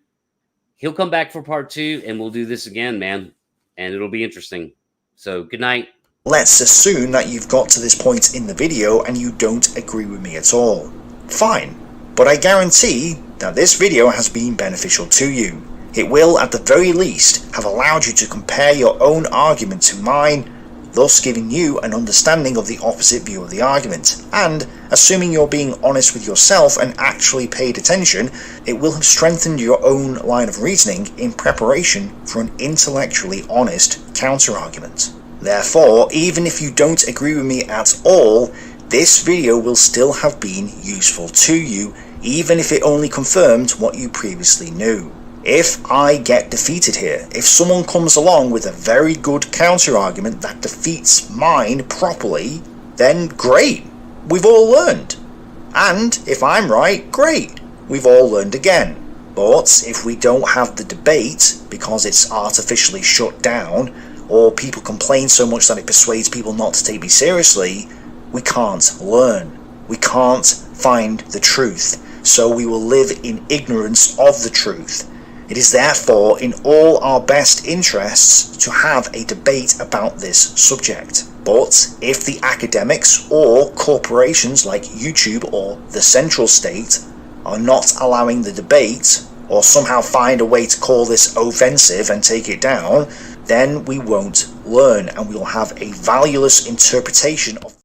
He'll come back for part 2, and we'll do this again, man, and it'll be interesting. So good night. Let's assume that you've got to this point in the video and you don't agree with me at all. Fine. But I guarantee that this video has been beneficial to you. It will, at the very least, have allowed you to compare your own argument to mine, thus giving you an understanding of the opposite view of the argument. And, assuming you're being honest with yourself and actually paid attention, it will have strengthened your own line of reasoning in preparation for an intellectually honest counter-argument. Therefore, even if you don't agree with me at all, this video will still have been useful to you, even if it only confirmed what you previously knew. If I get defeated here, if someone comes along with a very good counter-argument that defeats mine properly, then great, we've all learned. And if I'm right, great, we've all learned again. But if we don't have the debate because it's artificially shut down, or people complain so much that it persuades people not to take me seriously, we can't learn. We can't find the truth. So we will live in ignorance of the truth. It is therefore in all our best interests to have a debate about this subject. But if the academics or corporations like YouTube or the central state are not allowing the debate, or somehow find a way to call this offensive and take it down, then we won't learn, and we will have a valueless interpretation of